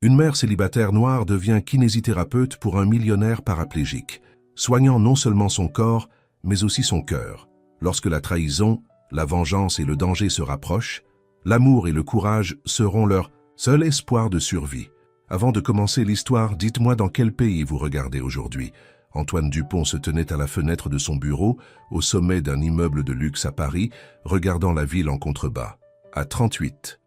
Une mère célibataire noire devient kinésithérapeute pour un millionnaire paraplégique, soignant non seulement son corps, mais aussi son cœur. Lorsque la trahison, la vengeance et le danger se rapprochent, l'amour et le courage seront leur seul espoir de survie. Avant de commencer l'histoire, dites-moi dans quel pays vous regardez aujourd'hui. Antoine Dupont se tenait à la fenêtre de son bureau, au sommet d'un immeuble de luxe à Paris, regardant la ville en contrebas. À 38.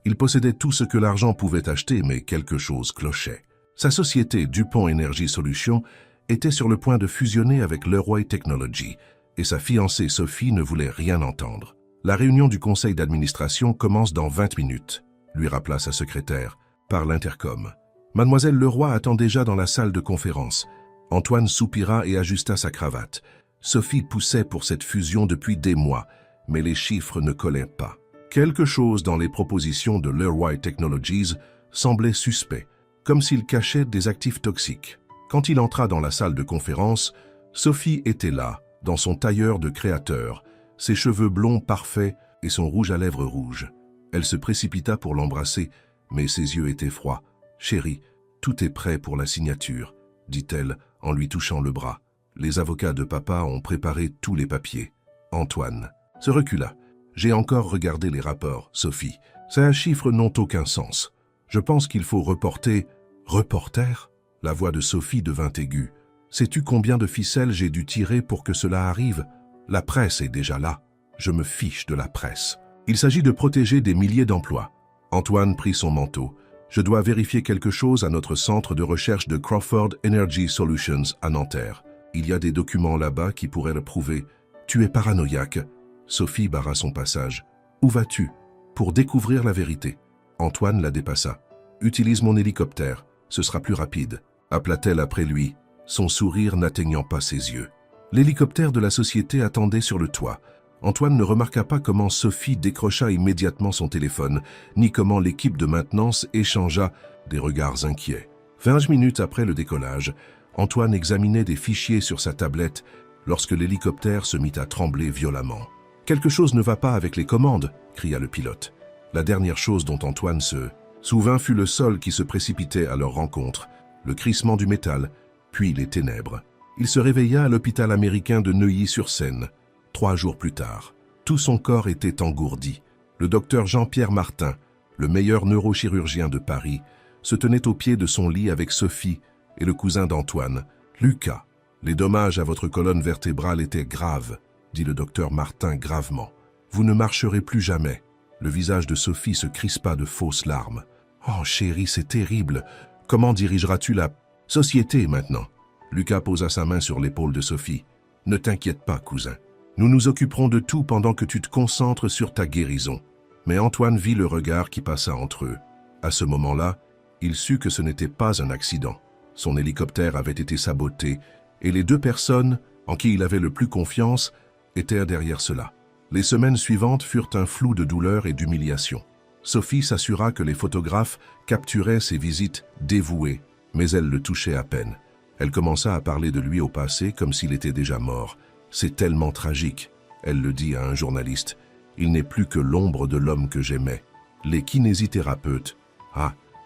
Il possédait tout ce que l'argent pouvait acheter, mais quelque chose clochait. Sa société Dupont Energy Solutions était sur le point de fusionner avec Leroy Technology, et sa fiancée Sophie ne voulait rien entendre. La réunion du conseil d'administration commence dans 20 minutes, lui rappela sa secrétaire, par l'intercom. Mademoiselle Leroy attend déjà dans la salle de conférence. Antoine soupira et ajusta sa cravate. Sophie poussait pour cette fusion depuis des mois, mais les chiffres ne collaient pas. Quelque chose dans les propositions de Leroy Technologies semblait suspect, comme s'il cachait des actifs toxiques. Quand il entra dans la salle de conférence, Sophie était là, dans son tailleur de créateur, ses cheveux blonds parfaits et son rouge à lèvres rouge. Elle se précipita pour l'embrasser, mais ses yeux étaient froids. « Chérie, tout est prêt pour la signature », dit-elle en lui touchant le bras. Les avocats de papa ont préparé tous les papiers. Antoine se recula. « J'ai encore regardé les rapports, Sophie. Ces chiffres n'ont aucun sens. Je pense qu'il faut reporter... » « Reporter ?» La voix de Sophie devint aiguë. « Sais-tu combien de ficelles j'ai dû tirer pour que cela arrive? La presse est déjà là. Je me fiche de la presse. Il s'agit de protéger des milliers d'emplois. » Antoine prit son manteau. « Je dois vérifier quelque chose à notre centre de recherche de Crawford Energy Solutions à Nanterre. Il y a des documents là-bas qui pourraient le prouver. Tu es paranoïaque. » Sophie barra son passage. « Où vas-tu? » « Pour découvrir la vérité. » Antoine la dépassa. « Utilise mon hélicoptère. Ce sera plus rapide. » Appela-t-elle après lui, son sourire n'atteignant pas ses yeux. L'hélicoptère de la société attendait sur le toit. Antoine ne remarqua pas comment Sophie décrocha immédiatement son téléphone, ni comment l'équipe de maintenance échangea des regards inquiets. 20 minutes après le décollage, Antoine examinait des fichiers sur sa tablette lorsque l'hélicoptère se mit à trembler violemment. « Quelque chose ne va pas avec les commandes !» cria le pilote. La dernière chose dont Antoine se souvint fut le sol qui se précipitait à leur rencontre, le crissement du métal, puis les ténèbres. Il se réveilla à l'hôpital américain de Neuilly-sur-Seine. 3 jours plus tard, tout son corps était engourdi. Le docteur Jean-Pierre Martin, le meilleur neurochirurgien de Paris, se tenait au pied de son lit avec Sophie et le cousin d'Antoine, Lucas. « Les dommages à votre colonne vertébrale étaient graves, » dit le docteur Martin gravement. « Vous ne marcherez plus jamais. » Le visage de Sophie se crispa de fausses larmes. « Oh chérie, c'est terrible. Comment dirigeras-tu la société maintenant ?» Lucas posa sa main sur l'épaule de Sophie. « Ne t'inquiète pas, cousin. Nous nous occuperons de tout pendant que tu te concentres sur ta guérison. » Mais Antoine vit le regard qui passa entre eux. À ce moment-là, il sut que ce n'était pas un accident. Son hélicoptère avait été saboté et les 2 personnes en qui il avait le plus confiance étaient derrière cela. Les semaines suivantes furent un flou de douleur et d'humiliation. Sophie s'assura que les photographes capturaient ses visites dévouées, mais elle le touchait à peine. Elle commença à parler de lui au passé comme s'il était déjà mort. « C'est tellement tragique », elle le dit à un journaliste. « Il n'est plus que l'ombre de l'homme que j'aimais. » Les kinésithérapeutes,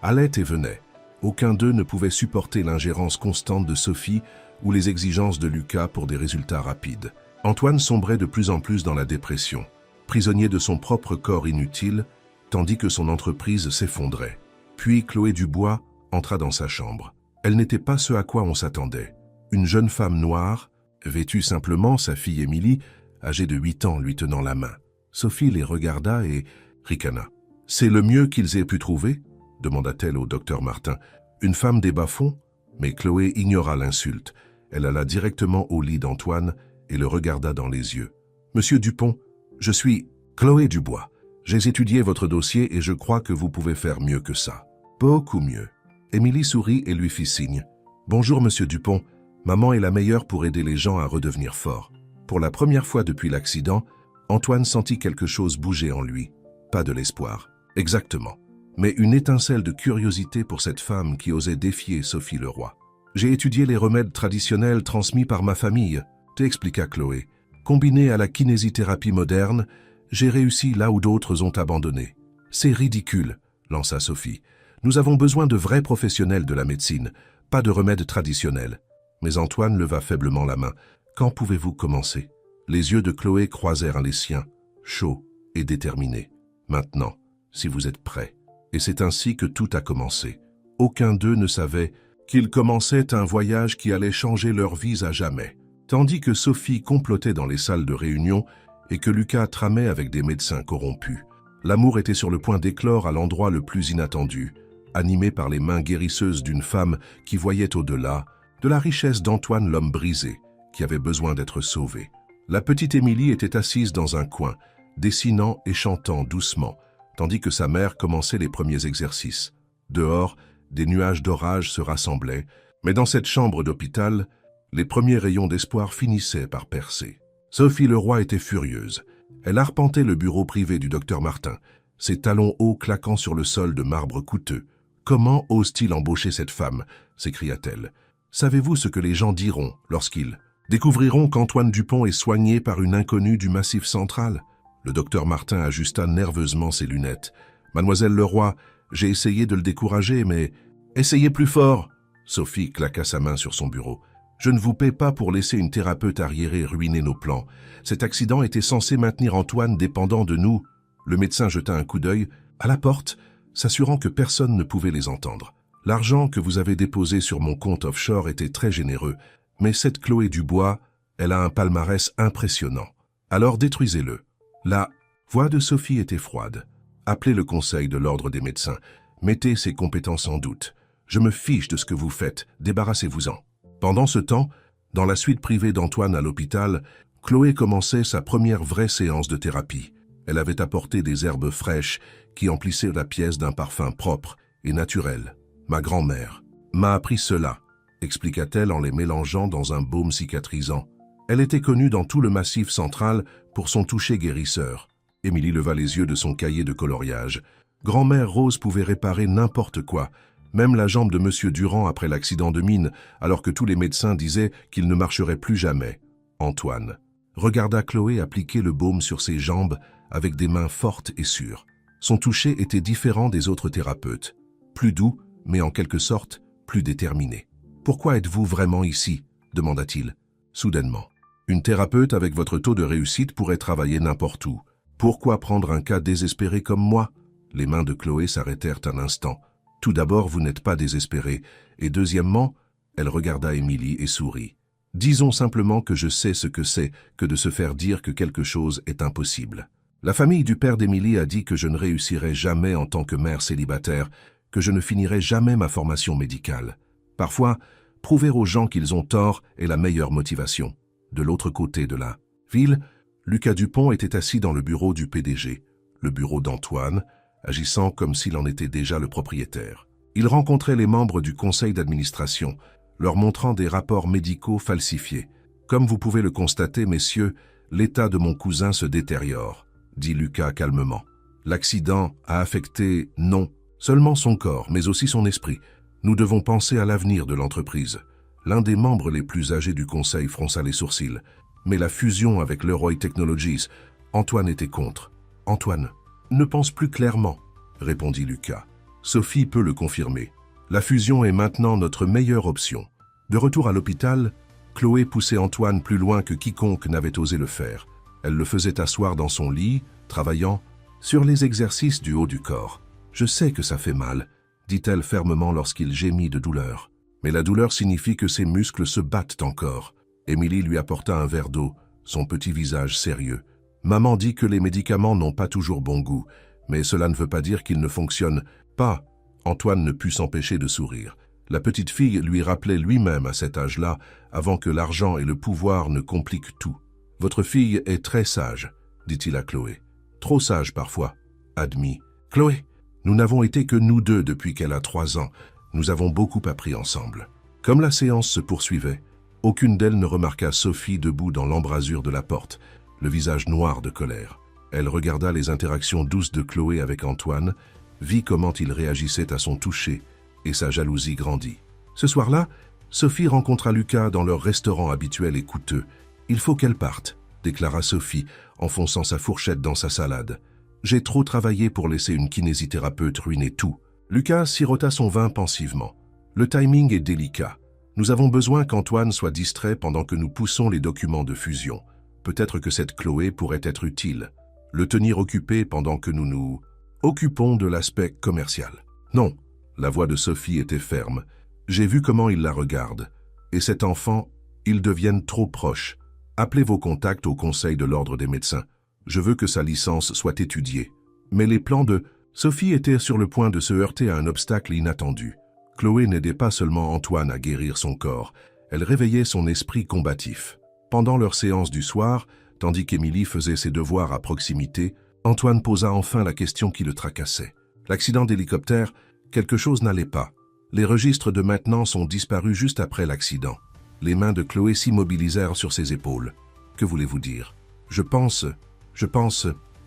allaient et venaient. Aucun d'eux ne pouvait supporter l'ingérence constante de Sophie ou les exigences de Lucas pour des résultats rapides. Antoine sombrait de plus en plus dans la dépression, prisonnier de son propre corps inutile, tandis que son entreprise s'effondrait. Puis Chloé Dubois entra dans sa chambre. Elle n'était pas ce à quoi on s'attendait. Une jeune femme noire, vêtue simplement, sa fille Émilie, âgée de 8 ans, lui tenant la main. Sophie les regarda et ricana. « C'est le mieux qu'ils aient pu trouver ?» demanda-t-elle au docteur Martin. « Une femme des bas-fonds ?» Mais Chloé ignora l'insulte. Elle alla directement au lit d'Antoine et le regarda dans les yeux. « Monsieur Dupont, je suis Chloé Dubois. J'ai étudié votre dossier et je crois que vous pouvez faire mieux que ça. Beaucoup mieux. » Émilie sourit et lui fit signe. « Bonjour, monsieur Dupont. Maman est la meilleure pour aider les gens à redevenir forts. » Pour la première fois depuis l'accident, Antoine sentit quelque chose bouger en lui. Pas de l'espoir. Exactement. Mais une étincelle de curiosité pour cette femme qui osait défier Sophie Leroy. « J'ai étudié les remèdes traditionnels transmis par ma famille, » t'expliqua Chloé. « Combiné à la kinésithérapie moderne, j'ai réussi là où d'autres ont abandonné. »« C'est ridicule, » lança Sophie. « Nous avons besoin de vrais professionnels de la médecine, pas de remèdes traditionnels. Mais Antoine leva faiblement la main. Quand pouvez-vous commencer? Les yeux de Chloé croisèrent les siens, chauds et déterminés. Maintenant, si vous êtes prêts. Et c'est ainsi que tout a commencé. Aucun d'eux ne savait qu'ils commençaient un voyage qui allait changer leurs vies à jamais. Tandis que Sophie complotait dans les salles de réunion et que Lucas tramait avec des médecins corrompus. L'amour était sur le point d'éclore à l'endroit le plus inattendu, animé par les mains guérisseuses d'une femme qui voyait au-delà de la richesse d'Antoine l'homme brisé, qui avait besoin d'être sauvé. La petite Émilie était assise dans un coin, dessinant et chantant doucement, tandis que sa mère commençait les premiers exercices. Dehors, des nuages d'orage se rassemblaient, mais dans cette chambre d'hôpital, les premiers rayons d'espoir finissaient par percer. Sophie Leroy était furieuse. Elle arpentait le bureau privé du docteur Martin, ses talons hauts claquant sur le sol de marbre coûteux. « Comment ose-t-il embaucher cette femme » s'écria-t-elle. « Savez-vous ce que les gens diront lorsqu'ils découvriront qu'Antoine Dupont est soigné par une inconnue du Massif central ?» Le docteur Martin ajusta nerveusement ses lunettes. « Mademoiselle Leroy, j'ai essayé de le décourager, mais... » « Essayez plus fort !» Sophie claqua sa main sur son bureau. « Je ne vous paie pas pour laisser une thérapeute arriérée ruiner nos plans. Cet accident était censé maintenir Antoine dépendant de nous. » Le médecin jeta un coup d'œil à la porte, s'assurant que personne ne pouvait les entendre. « L'argent que vous avez déposé sur mon compte offshore était très généreux, mais cette Chloé Dubois, elle a un palmarès impressionnant. Alors détruisez-le. » La voix de Sophie était froide. « Appelez le conseil de l'ordre des médecins. Mettez ses compétences en doute. Je me fiche de ce que vous faites, débarrassez-vous-en. » Pendant ce temps, dans la suite privée d'Antoine à l'hôpital, Chloé commençait sa première vraie séance de thérapie. Elle avait apporté des herbes fraîches qui emplissaient la pièce d'un parfum propre et naturel. « Ma grand-mère m'a appris cela », expliqua-t-elle en les mélangeant dans un baume cicatrisant. Elle était connue dans tout le Massif central pour son toucher guérisseur. Émilie leva les yeux de son cahier de coloriage. Grand-mère Rose pouvait réparer n'importe quoi, même la jambe de Monsieur Durand après l'accident de mine, alors que tous les médecins disaient qu'il ne marcherait plus jamais. Antoine regarda Chloé appliquer le baume sur ses jambes avec des mains fortes et sûres. Son toucher était différent des autres thérapeutes, plus doux, mais en quelque sorte plus déterminé. « Pourquoi êtes-vous vraiment ici ?» demanda-t-il, soudainement. « Une thérapeute avec votre taux de réussite pourrait travailler n'importe où. Pourquoi prendre un cas désespéré comme moi ?» Les mains de Chloé s'arrêtèrent un instant. « Tout d'abord, vous n'êtes pas désespéré, et deuxièmement, elle regarda Émilie et sourit. Disons simplement que je sais ce que c'est que de se faire dire que quelque chose est impossible. La famille du père d'Émilie a dit que je ne réussirais jamais en tant que mère célibataire, que je ne finirais jamais ma formation médicale. Parfois, prouver aux gens qu'ils ont tort est la meilleure motivation. » De l'autre côté de la ville, Lucas Dupont était assis dans le bureau du PDG, le bureau d'Antoine, agissant comme s'il en était déjà le propriétaire. Il rencontrait les membres du conseil d'administration, leur montrant des rapports médicaux falsifiés. « Comme vous pouvez le constater, messieurs, l'état de mon cousin se détériore, » dit Lucas calmement. « L'accident a affecté, non seulement son corps, mais aussi son esprit. Nous devons penser à l'avenir de l'entreprise. » L'un des membres les plus âgés du conseil fronça les sourcils. Mais la fusion avec Leroy Technologies, Antoine était contre. « Antoine ne pense plus clairement, » répondit Lucas. « Sophie peut le confirmer. La fusion est maintenant notre meilleure option. » De retour à l'hôpital, Chloé poussait Antoine plus loin que quiconque n'avait osé le faire. Elle le faisait asseoir dans son lit, travaillant sur les exercices du haut du corps. « Je sais que ça fait mal, » dit-elle fermement lorsqu'il gémit de douleur. Mais la douleur signifie que ses muscles se battent encore. Émilie lui apporta un verre d'eau, son petit visage sérieux. Maman dit que les médicaments n'ont pas toujours bon goût, mais cela ne veut pas dire qu'ils ne fonctionnent pas. Antoine ne put s'empêcher de sourire. La petite fille lui rappelait lui-même à cet âge-là, avant que l'argent et le pouvoir ne compliquent tout. « Votre fille est très sage, » dit-il à Chloé. « Trop sage parfois, » admis. « Chloé, nous n'avons été que nous deux depuis qu'elle a 3 ans. Nous avons beaucoup appris ensemble. » Comme la séance se poursuivait, aucune d'elles ne remarqua Sophie debout dans l'embrasure de la porte, le visage noir de colère. Elle regarda les interactions douces de Chloé avec Antoine, vit comment il réagissait à son toucher, et sa jalousie grandit. Ce soir-là, Sophie rencontra Lucas dans leur restaurant habituel et coûteux. « Il faut qu'elle parte, » déclara Sophie, enfonçant sa fourchette dans sa salade. « J'ai trop travaillé pour laisser une kinésithérapeute ruiner tout. » Lucas sirota son vin pensivement. Le timing est délicat. Nous avons besoin qu'Antoine soit distrait pendant que nous poussons les documents de fusion. Peut-être que cette Chloé pourrait être utile. Le tenir occupé pendant que nous nous occupons de l'aspect commercial. Non, la voix de Sophie était ferme. J'ai vu comment il la regarde. Et cet enfant, ils deviennent trop proches. Appelez vos contacts au Conseil de l'Ordre des médecins. Je veux que sa licence soit étudiée. Mais les plans de Sophie étaient sur le point de se heurter à un obstacle inattendu. Chloé n'aidait pas seulement Antoine à guérir son corps, elle réveillait son esprit combatif. Pendant leur séance du soir, tandis qu'Émilie faisait ses devoirs à proximité, Antoine posa enfin la question qui le tracassait. L'accident d'hélicoptère, quelque chose n'allait pas. Les registres de maintenance ont disparu juste après l'accident. Les mains de Chloé s'immobilisèrent sur ses épaules. Que voulez-vous dire? Je pense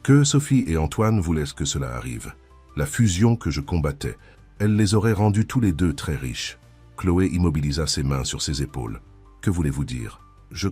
que Sophie et Antoine voulaient que cela arrive. La fusion que je combattais, elle les aurait rendus tous les deux très riches. Chloé immobilisa ses mains sur ses épaules. Que voulez-vous dire? Je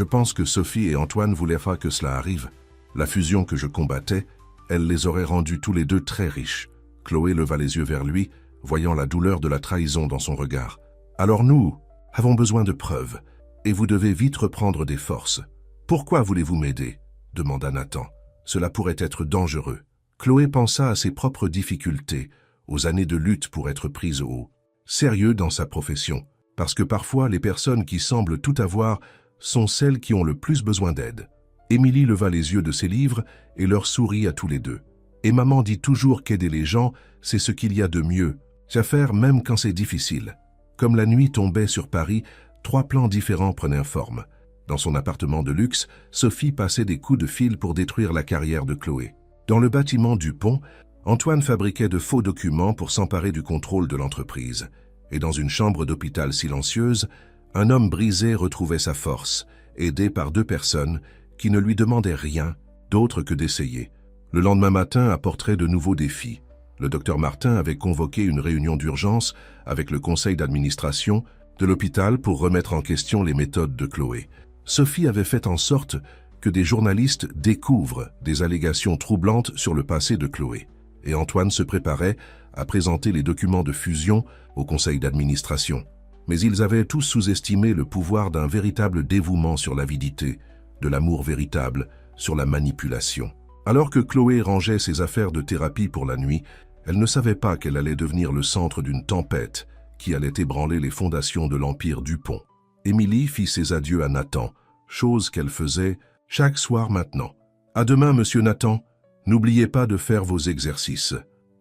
pense que Sophie et Antoine voulaient pas que cela arrive. La fusion que je combattais, elle les aurait rendus tous les deux très riches. Chloé leva les yeux vers lui, voyant la douleur de la trahison dans son regard. Alors nous avons besoin de preuves, et vous devez vite reprendre des forces. Pourquoi voulez-vous m'aider? Demanda Nathan. Cela pourrait être dangereux. Chloé pensa à ses propres difficultés, aux années de lutte pour être prise au sérieux dans sa profession, parce que parfois les personnes qui semblent tout avoir sont celles qui ont le plus besoin d'aide. Émilie leva les yeux de ses livres et leur sourit à tous les deux. Et maman dit toujours qu'aider les gens, c'est ce qu'il y a de mieux, à faire même quand c'est difficile. Comme la nuit tombait sur Paris, 3 plans différents prenaient forme. Dans son appartement de luxe, Sophie passait des coups de fil pour détruire la carrière de Chloé. Dans le bâtiment du pont, Antoine fabriquait de faux documents pour s'emparer du contrôle de l'entreprise. Et dans une chambre d'hôpital silencieuse, un homme brisé retrouvait sa force, aidé par 2 personnes qui ne lui demandaient rien d'autre que d'essayer. Le lendemain matin apporterait de nouveaux défis. Le docteur Martin avait convoqué une réunion d'urgence avec le conseil d'administration de l'hôpital pour remettre en question les méthodes de Chloé. Sophie avait fait en sorte que des journalistes découvrent des allégations troublantes sur le passé de Chloé. Et Antoine se préparait à présenter les documents de fusion au conseil d'administration. Mais ils avaient tous sous-estimé le pouvoir d'un véritable dévouement sur l'avidité, de l'amour véritable, sur la manipulation. Alors que Chloé rangeait ses affaires de thérapie pour la nuit, elle ne savait pas qu'elle allait devenir le centre d'une tempête qui allait ébranler les fondations de l'empire Dupont. Émilie fit ses adieux à Nathan, chose qu'elle faisait chaque soir maintenant. « À demain, monsieur Nathan. N'oubliez pas de faire vos exercices. »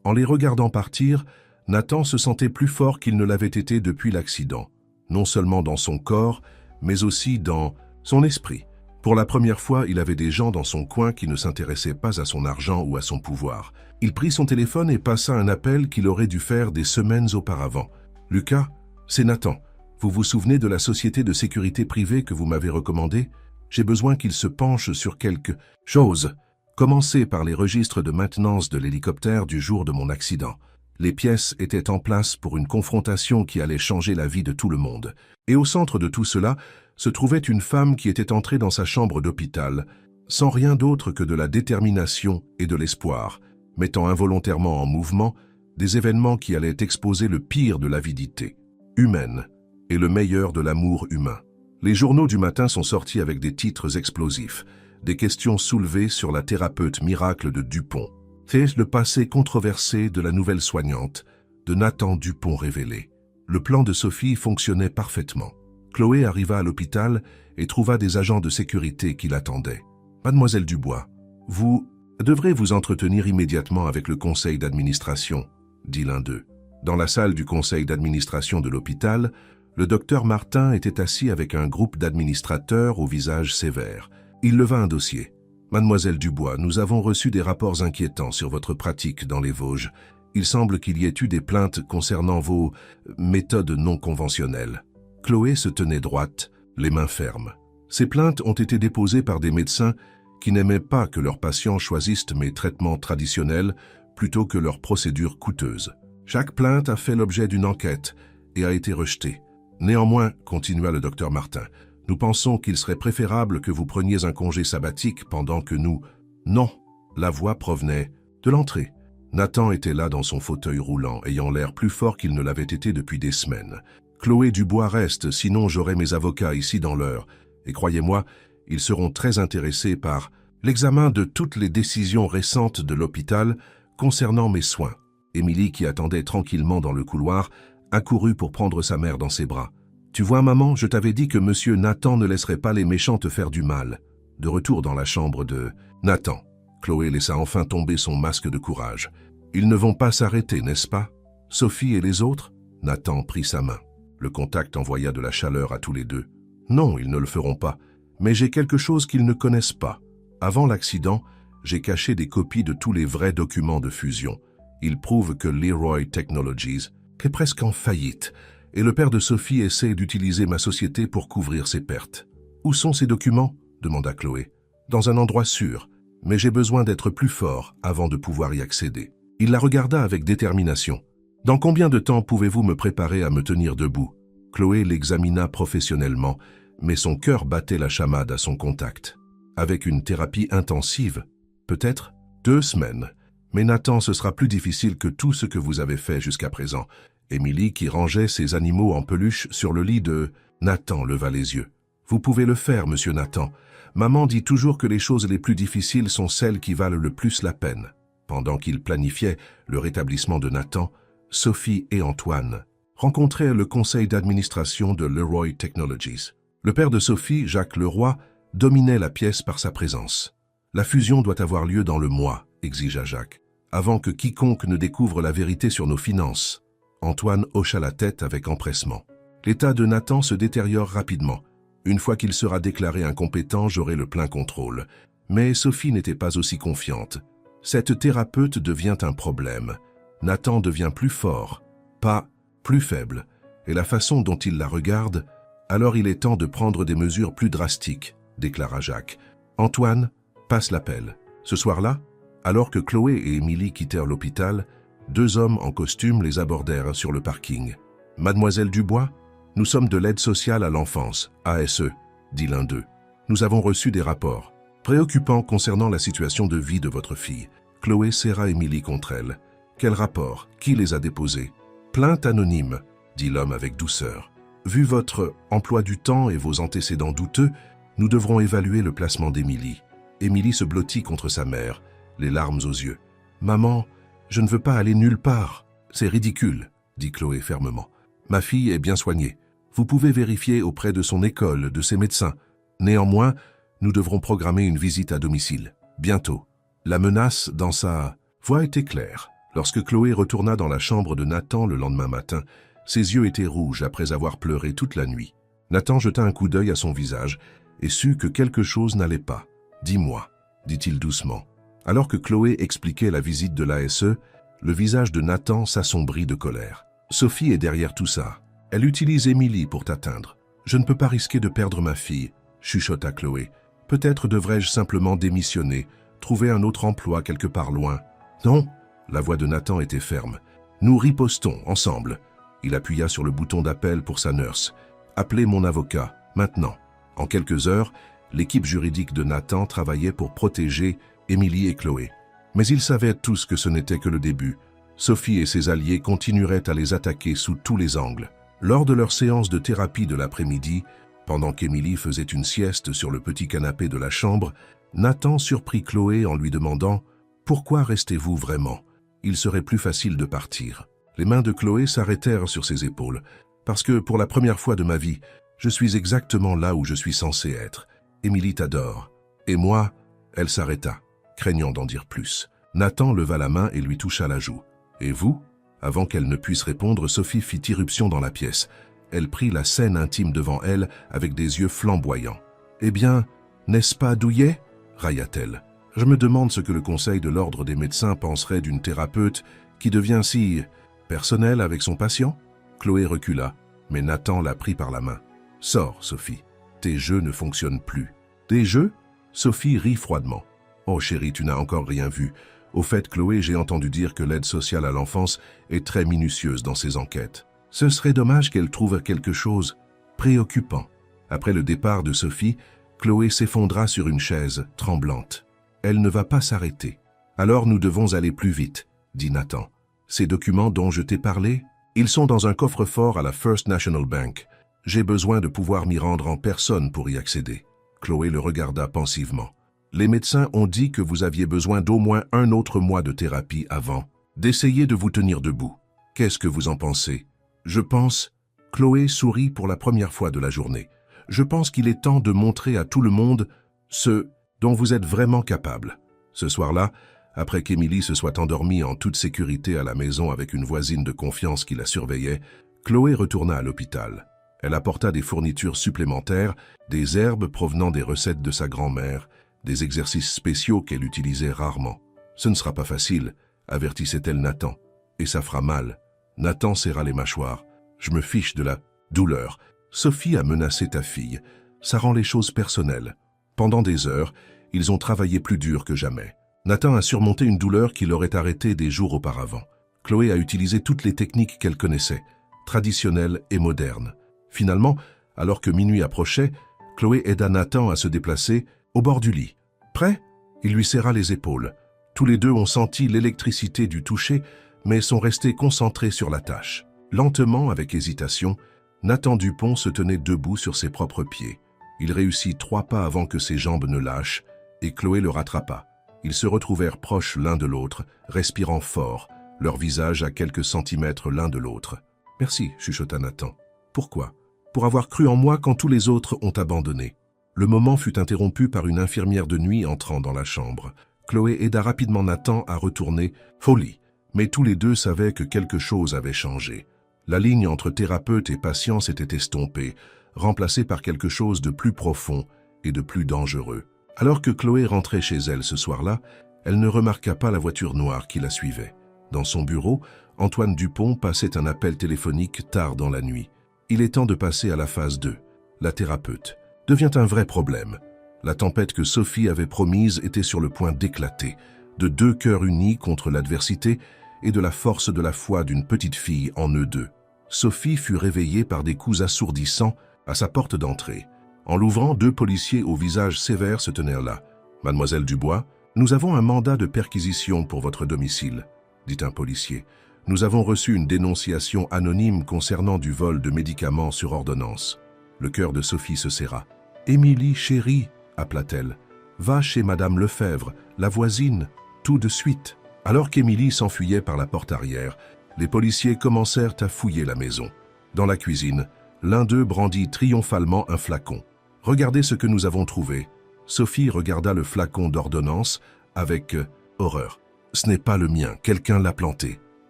En les regardant partir, Nathan se sentait plus fort qu'il ne l'avait été depuis l'accident, non seulement dans son corps, mais aussi dans son esprit. Pour la première fois, il avait des gens dans son coin qui ne s'intéressaient pas à son argent ou à son pouvoir. Il prit son téléphone et passa un appel qu'il aurait dû faire des semaines auparavant. « Lucas, c'est Nathan. Vous vous souvenez de la société de sécurité privée que vous m'avez recommandée? J'ai besoin qu'il se penche sur quelque chose. Commencez par les registres de maintenance de l'hélicoptère du jour de mon accident. Les pièces étaient en place pour une confrontation qui allait changer la vie de tout le monde. Et au centre de tout cela se trouvait une femme qui était entrée dans sa chambre d'hôpital, sans rien d'autre que de la détermination et de l'espoir, mettant involontairement en mouvement des événements qui allaient exposer le pire de l'avidité humaine et le meilleur de l'amour humain. Les journaux du matin sont sortis avec des titres explosifs, des questions soulevées sur la thérapeute miracle de Dupont. C'est le passé controversé de la nouvelle soignante, de Nathan Dupont révélé. Le plan de Sophie fonctionnait parfaitement. Chloé arriva à l'hôpital et trouva des agents de sécurité qui l'attendaient. « Mademoiselle Dubois, vous devrez vous entretenir immédiatement avec le conseil d'administration, » dit l'un d'eux. Dans la salle du conseil d'administration de l'hôpital, le docteur Martin était assis avec un groupe d'administrateurs au visage sévère. Il leva un dossier. « Mademoiselle Dubois, nous avons reçu des rapports inquiétants sur votre pratique dans les Vosges. Il semble qu'il y ait eu des plaintes concernant vos méthodes non conventionnelles. » Chloé se tenait droite, les mains fermes. Ces plaintes ont été déposées par des médecins qui n'aimaient pas que leurs patients choisissent mes traitements traditionnels plutôt que leurs procédures coûteuses. Chaque plainte a fait l'objet d'une enquête et a été rejetée. Néanmoins, continua le docteur Martin, nous pensons qu'il serait préférable que vous preniez un congé sabbatique pendant que nous... Non, la voix provenait de l'entrée. Nathan était là dans son fauteuil roulant, ayant l'air plus fort qu'il ne l'avait été depuis des semaines. « Chloé Dubois reste, sinon j'aurai mes avocats ici dans l'heure. Et croyez-moi, ils seront très intéressés par l'examen de toutes les décisions récentes de l'hôpital concernant mes soins. » Émilie, qui attendait tranquillement dans le couloir, accourut pour prendre sa mère dans ses bras. « Tu vois, maman, je t'avais dit que monsieur Nathan ne laisserait pas les méchants te faire du mal. » De retour dans la chambre de Nathan, Chloé laissa enfin tomber son masque de courage. « Ils ne vont pas s'arrêter, n'est-ce pas? Sophie et les autres ?» Nathan prit sa main. Le contact envoya de la chaleur à tous les deux. « Non, ils ne le feront pas. Mais j'ai quelque chose qu'ils ne connaissent pas. Avant l'accident, j'ai caché des copies de tous les vrais documents de fusion. Ils prouvent que Leroy Technologies est presque en faillite, et le père de Sophie essaie d'utiliser ma société pour couvrir ses pertes. « Où sont ces documents ?» demanda Chloé. « Dans un endroit sûr, mais j'ai besoin d'être plus fort avant de pouvoir y accéder. » Il la regarda avec détermination. « Dans combien de temps pouvez-vous me préparer à me tenir debout ?» Chloé l'examina professionnellement, mais son cœur battait la chamade à son contact. « Avec une thérapie intensive, peut-être 2 semaines. Mais Nathan, ce sera plus difficile que tout ce que vous avez fait jusqu'à présent. » Émilie, qui rangeait ses animaux en peluche sur le lit de Nathan, leva les yeux. « Vous pouvez le faire, monsieur Nathan. Maman dit toujours que les choses les plus difficiles sont celles qui valent le plus la peine. » Pendant qu'il planifiait le rétablissement de Nathan, Sophie et Antoine rencontrèrent le conseil d'administration de Leroy Technologies. Le père de Sophie, Jacques Leroy, dominait la pièce par sa présence. « La fusion doit avoir lieu dans le mois, » exigea Jacques, « avant que quiconque ne découvre la vérité sur nos finances. » Antoine hocha la tête avec empressement. « L'état de Nathan se détériore rapidement. Une fois qu'il sera déclaré incompétent, j'aurai le plein contrôle. » Mais Sophie n'était pas aussi confiante. Cette thérapeute devient un problème. Nathan devient plus fort, pas plus faible. Et la façon dont il la regarde, alors il est temps de prendre des mesures plus drastiques, déclara Jacques. Antoine, passe l'appel. Ce soir-là, alors que Chloé et Émilie quittèrent l'hôpital, 2 hommes en costume les abordèrent sur le parking. « Mademoiselle Dubois, nous sommes de l'aide sociale à l'enfance, ASE, dit l'un d'eux. Nous avons reçu des rapports préoccupants concernant la situation de vie de votre fille. » Chloé serra Émilie contre elle. « Quel rapport? Qui les a déposés ?»« Plainte anonyme, » dit l'homme avec douceur. « Vu votre emploi du temps et vos antécédents douteux, nous devrons évaluer le placement d'Émilie. » Émilie se blottit contre sa mère, les larmes aux yeux. « Maman, je ne veux pas aller nulle part. »« C'est ridicule, » dit Chloé fermement. « Ma fille est bien soignée. Vous pouvez vérifier auprès de son école, de ses médecins. Néanmoins, nous devrons programmer une visite à domicile. Bientôt. » La menace dans sa voix était claire. Lorsque Chloé retourna dans la chambre de Nathan le lendemain matin, ses yeux étaient rouges après avoir pleuré toute la nuit. Nathan jeta un coup d'œil à son visage et sut que quelque chose n'allait pas. « Dis-moi, » dit-il doucement. Alors que Chloé expliquait la visite de l'ASE, le visage de Nathan s'assombrit de colère. « Sophie est derrière tout ça. Elle utilise Émilie pour t'atteindre. Je ne peux pas risquer de perdre ma fille, » chuchota Chloé. « Peut-être devrais-je simplement démissionner, trouver un autre emploi quelque part loin. »« Non !» La voix de Nathan était ferme. « Nous ripostons, ensemble. » Il appuya sur le bouton d'appel pour sa nurse. « Appelez mon avocat, maintenant. » En quelques heures, l'équipe juridique de Nathan travaillait pour protéger Émilie et Chloé. Mais ils savaient tous que ce n'était que le début. Sophie et ses alliés continueraient à les attaquer sous tous les angles. Lors de leur séance de thérapie de l'après-midi, pendant qu'Émilie faisait une sieste sur le petit canapé de la chambre, Nathan surprit Chloé en lui demandant « Pourquoi restez-vous vraiment ? Il serait plus facile de partir. » Les mains de Chloé s'arrêtèrent sur ses épaules. « Parce que pour la première fois de ma vie, je suis exactement là où je suis censé être. Émilie t'adore. » Et moi, elle s'arrêta, craignant d'en dire plus. Nathan leva la main et lui toucha la joue. « Et vous ?» Avant qu'elle ne puisse répondre, Sophie fit irruption dans la pièce. Elle prit la scène intime devant elle avec des yeux flamboyants. « Eh bien, n'est-ce pas douillet ?» railla-t-elle. « Je me demande ce que le conseil de l'ordre des médecins penserait d'une thérapeute qui devient si personnelle avec son patient ?» Chloé recula, mais Nathan la prit par la main. « Sors, Sophie. Tes jeux ne fonctionnent plus. »« Des jeux ?» Sophie rit froidement. « Oh chérie, tu n'as encore rien vu. Au fait, Chloé, j'ai entendu dire que l'aide sociale à l'enfance est très minutieuse dans ses enquêtes. Ce serait dommage qu'elle trouve quelque chose préoccupant. » Après le départ de Sophie, Chloé s'effondra sur une chaise, tremblante. « Elle ne va pas s'arrêter. Alors nous devons aller plus vite, » dit Nathan. Ces documents dont je t'ai parlé, ils sont dans un coffre-fort à la First National Bank. J'ai besoin de pouvoir m'y rendre en personne pour y accéder. Chloé le regarda pensivement. Les médecins ont dit que vous aviez besoin d'au moins un autre mois de thérapie avant d'essayer de vous tenir debout. Qu'est-ce que vous en pensez? Je pense... Chloé sourit pour la première fois de la journée. Je pense qu'il est temps de montrer à tout le monde ce dont vous êtes vraiment capable. Ce soir-là, après qu'Émilie se soit endormie en toute sécurité à la maison avec une voisine de confiance qui la surveillait, Chloé retourna à l'hôpital. Elle apporta des fournitures supplémentaires, des herbes provenant des recettes de sa grand-mère, des exercices spéciaux qu'elle utilisait rarement. « Ce ne sera pas facile », avertissait-elle Nathan, « et ça fera mal. » Nathan serra les mâchoires. « Je me fiche de la douleur. Sophie a menacé ta fille. Ça rend les choses personnelles. » Pendant des heures, ils ont travaillé plus dur que jamais. Nathan a surmonté une douleur qui l'aurait arrêté des jours auparavant. Chloé a utilisé toutes les techniques qu'elle connaissait, traditionnelles et modernes. Finalement, alors que minuit approchait, Chloé aida Nathan à se déplacer au bord du lit. Prêt? Il lui serra les épaules. Tous les deux ont senti l'électricité du toucher, mais sont restés concentrés sur la tâche. Lentement, avec hésitation, Nathan Dupont se tenait debout sur ses propres pieds. Il réussit 3 pas avant que ses jambes ne lâchent, et Chloé le rattrapa. Ils se retrouvèrent proches l'un de l'autre, respirant fort, leurs visages à quelques centimètres l'un de l'autre. « Merci, chuchota Nathan. Pourquoi? Pour avoir cru en moi quand tous les autres ont abandonné. » Le moment fut interrompu par une infirmière de nuit entrant dans la chambre. Chloé aida rapidement Nathan à retourner au lit, mais tous les deux savaient que quelque chose avait changé. La ligne entre thérapeute et patient s'était estompée, remplacée par quelque chose de plus profond et de plus dangereux. Alors que Chloé rentrait chez elle ce soir-là, elle ne remarqua pas la voiture noire qui la suivait. Dans son bureau, Antoine Dupont passait un appel téléphonique tard dans la nuit. Il est temps de passer à la phase 2. La thérapeute devient un vrai problème. La tempête que Sophie avait promise était sur le point d'éclater, de 2 cœurs unis contre l'adversité et de la force de la foi d'une petite fille en eux deux. Sophie fut réveillée par des coups assourdissants à sa porte d'entrée. En l'ouvrant, 2 policiers au visage sévère se tenèrent là. « Mademoiselle Dubois, nous avons un mandat de perquisition pour votre domicile, » dit un policier. « Nous avons reçu une dénonciation anonyme concernant du vol de médicaments sur ordonnance. » Le cœur de Sophie se serra. « Émilie, chérie, » appela-t-elle. « Va chez Madame Lefebvre, la voisine, tout de suite. » Alors qu'Émilie s'enfuyait par la porte arrière, les policiers commencèrent à fouiller la maison. Dans la cuisine, l'un d'eux brandit triomphalement un flacon. « Regardez ce que nous avons trouvé. » Sophie regarda le flacon d'ordonnance avec horreur. « Ce n'est pas le mien, quelqu'un l'a planté. »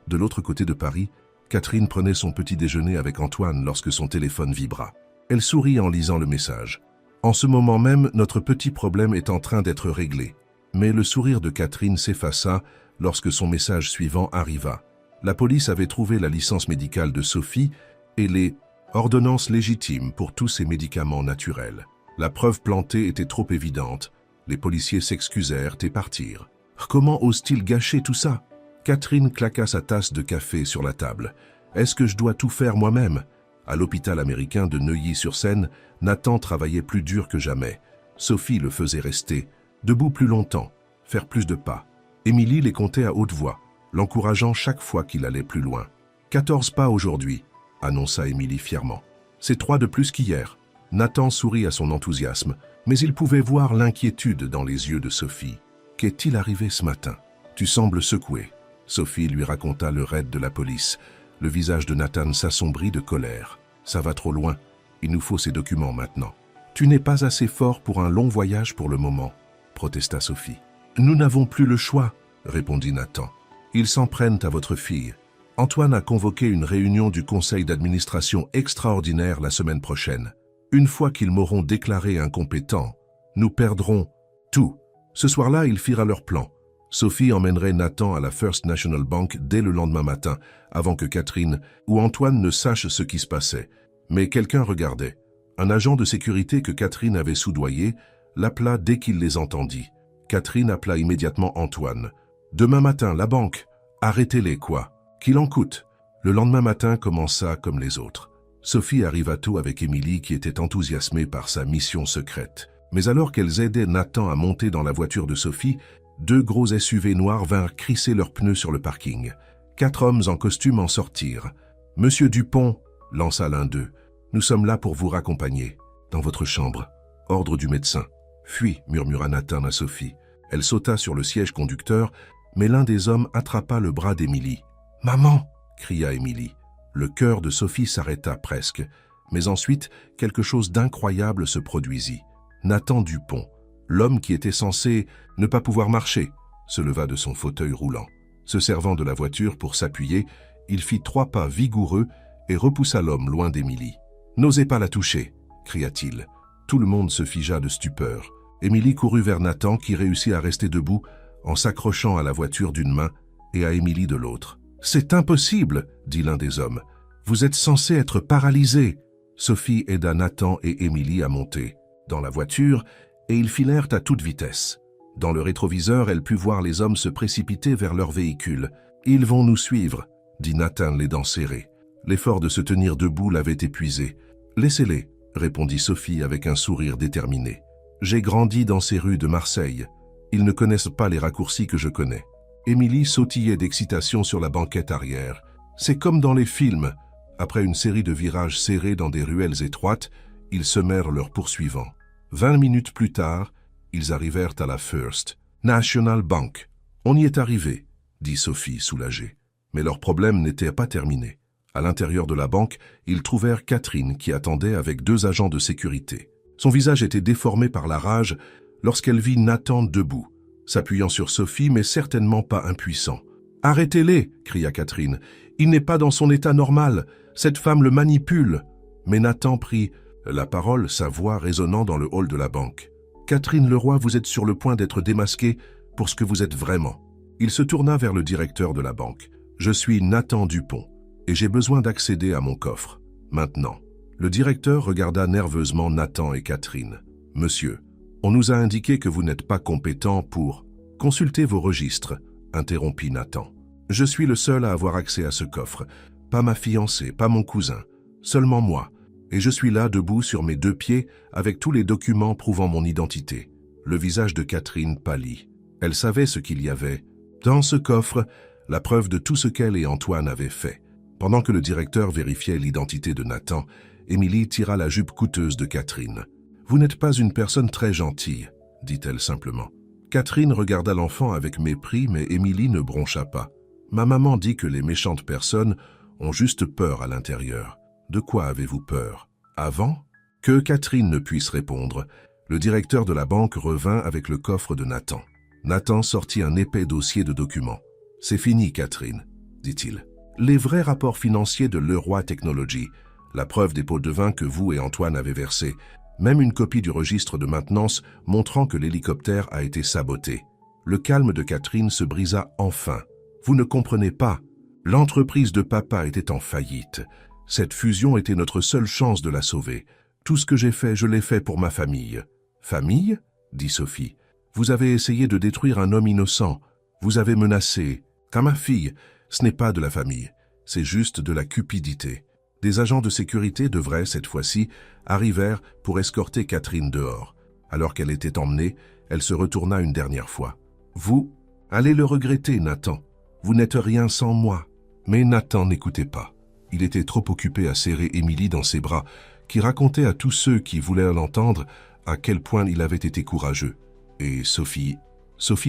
De l'autre côté de Paris, Catherine prenait son petit déjeuner avec Antoine lorsque son téléphone vibra. Elle sourit en lisant le message. « En ce moment même, notre petit problème est en train d'être réglé. » Mais le sourire de Catherine s'effaça lorsque son message suivant arriva. La police avait trouvé la licence médicale de Sophie et les ordonnances légitimes pour tous ces médicaments naturels. La preuve plantée était trop évidente. Les policiers s'excusèrent et partirent. Comment ose-t-il gâcher tout ça? Catherine claqua sa tasse de café sur la table. Est-ce que je dois tout faire moi-même? À l'hôpital américain de Neuilly-sur-Seine, Nathan travaillait plus dur que jamais. Sophie le faisait rester, debout plus longtemps, faire plus de pas. Émilie les comptait à haute voix, l'encourageant chaque fois qu'il allait plus loin. « 14 pas aujourd'hui », annonça Émilie fièrement. « C'est 3 de plus qu'hier. » Nathan sourit à son enthousiasme, mais il pouvait voir l'inquiétude dans les yeux de Sophie. « Qu'est-il arrivé ce matin? Tu sembles secoué. » Sophie lui raconta le raid de la police. Le visage de Nathan s'assombrit de colère. « Ça va trop loin. Il nous faut ces documents maintenant. »« Tu n'es pas assez fort pour un long voyage pour le moment, » protesta Sophie. « Nous n'avons plus le choix, » répondit Nathan. « Ils s'en prennent à votre fille. Antoine a convoqué une réunion du conseil d'administration extraordinaire la semaine prochaine. Une fois qu'ils m'auront déclaré incompétent, nous perdrons tout. » Ce soir-là, ils firent leur plan. Sophie emmènerait Nathan à la First National Bank dès le lendemain matin, avant que Catherine ou Antoine ne sachent ce qui se passait. Mais quelqu'un regardait. Un agent de sécurité que Catherine avait soudoyé l'appela dès qu'il les entendit. Catherine appela immédiatement Antoine. « Demain matin, la banque. Arrêtez-les, quoi. Qu'il en coûte. » Le lendemain matin commença comme les autres. Sophie arriva tôt avec Émilie qui était enthousiasmée par sa mission secrète. Mais alors qu'elles aidaient Nathan à monter dans la voiture de Sophie, 2 gros SUV noirs vinrent crisser leurs pneus sur le parking. 4 hommes en costume en sortirent. « Monsieur Dupont, lança l'un d'eux, nous sommes là pour vous raccompagner. Dans votre chambre. Ordre du médecin. Fuis, murmura Nathan à Sophie. Elle sauta sur le siège conducteur, mais l'un des hommes attrapa le bras d'Émilie. « Maman !» cria Émilie. Le cœur de Sophie s'arrêta presque, mais ensuite quelque chose d'incroyable se produisit. Nathan Dupont, l'homme qui était censé ne pas pouvoir marcher, se leva de son fauteuil roulant. Se servant de la voiture pour s'appuyer, il fit 3 pas vigoureux et repoussa l'homme loin d'Émilie. « N'osez pas la toucher !» cria-t-il. Tout le monde se figea de stupeur. Émilie courut vers Nathan qui réussit à rester debout en s'accrochant à la voiture d'une main et à Émilie de l'autre. « C'est impossible !» dit l'un des hommes. « Vous êtes censé être paralysé !» Sophie aida Nathan et Émilie à monter dans la voiture et ils filèrent à toute vitesse. Dans le rétroviseur, elle put voir les hommes se précipiter vers leur véhicule. « Ils vont nous suivre !» dit Nathan, les dents serrées. L'effort de se tenir debout l'avait épuisé. « Laissez-les !» répondit Sophie avec un sourire déterminé. « J'ai grandi dans ces rues de Marseille. Ils ne connaissent pas les raccourcis que je connais. » Émilie sautillait d'excitation sur la banquette arrière. C'est comme dans les films. Après une série de virages serrés dans des ruelles étroites, ils semèrent leurs poursuivants. 20 minutes plus tard, ils arrivèrent à la First National Bank. « On y est arrivé », dit Sophie, soulagée. Mais leur problème n'était pas terminé. À l'intérieur de la banque, ils trouvèrent Catherine qui attendait avec 2 agents de sécurité. Son visage était déformé par la rage lorsqu'elle vit Nathan debout, s'appuyant sur Sophie, mais certainement pas impuissant. « Arrêtez-les !» cria Catherine. « Il n'est pas dans son état normal. Cette femme le manipule. » Mais Nathan prit la parole, sa voix résonnant dans le hall de la banque. « Catherine Leroy, vous êtes sur le point d'être démasquée pour ce que vous êtes vraiment. » Il se tourna vers le directeur de la banque. « Je suis Nathan Dupont et j'ai besoin d'accéder à mon coffre. Maintenant. » Le directeur regarda nerveusement Nathan et Catherine. « Monsieur, on nous a indiqué que vous n'êtes pas compétent pour... » « Consultez vos registres, » interrompit Nathan. « Je suis le seul à avoir accès à ce coffre. Pas ma fiancée, pas mon cousin. Seulement moi. Et je suis là, debout sur mes 2 pieds, avec tous les documents prouvant mon identité. » Le visage de Catherine pâlit. Elle savait ce qu'il y avait. Dans ce coffre, la preuve de tout ce qu'elle et Antoine avaient fait. Pendant que le directeur vérifiait l'identité de Nathan, Émilie tira la jupe coûteuse de Catherine. « Vous n'êtes pas une personne très gentille, » dit-elle simplement. Catherine regarda l'enfant avec mépris, mais Émilie ne broncha pas. « Ma maman dit que les méchantes personnes ont juste peur à l'intérieur. De quoi avez-vous peur? Avant ?» Que Catherine ne puisse répondre, le directeur de la banque revint avec le coffre de Nathan. Nathan sortit un épais dossier de documents. « C'est fini, Catherine, » dit-il. « Les vrais rapports financiers de Leroy Technologies, la preuve des pots de vin que vous et Antoine avez versés, même une copie du registre de maintenance montrant que l'hélicoptère a été saboté. » Le calme de Catherine se brisa enfin. « Vous ne comprenez pas. L'entreprise de papa était en faillite. Cette fusion était notre seule chance de la sauver. Tout ce que j'ai fait, je l'ai fait pour ma famille. »« Famille ?» dit Sophie. « Vous avez essayé de détruire un homme innocent. Vous avez menacé. Car ma fille, ce n'est pas de la famille. C'est juste de la cupidité. » Des agents de sécurité devraient, cette fois-ci, arrivèrent pour escorter Catherine dehors. Alors qu'elle était emmenée, elle se retourna une dernière fois. « Vous, allez le regretter, Nathan. Vous n'êtes rien sans moi. » Mais Nathan n'écoutait pas. Il était trop occupé à serrer Émilie dans ses bras, qui racontait à tous ceux qui voulaient l'entendre à quel point il avait été courageux. Et Sophie